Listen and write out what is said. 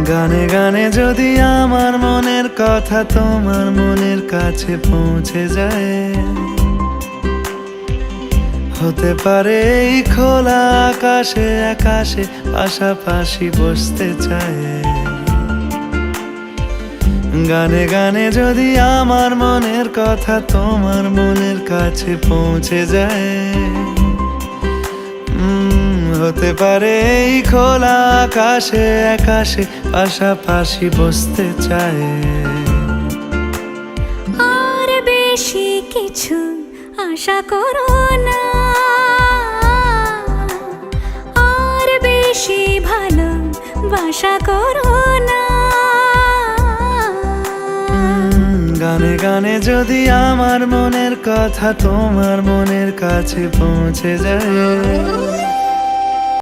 গানে গানে যদি আমার মনের কথা তোমার মনের কাছে পৌঁছে যায়, হতে পারে এই খোলা আকাশে আকাশে পাশাপাশি বসতে চায়। গানে গানে যদি আমার মনের কথা তোমার মনের কাছে পৌঁছে যায়, হতে পারে এই খোলা আকাশে আকাশে পাশাপাশি বসতে চায়। আর বেশি কিছু আশা করো না, আর বেশি ভালোবাসা করো না। গানে গানে যদি আমার মনের কথা তোমার মনের কাছে পৌঁছে যায়,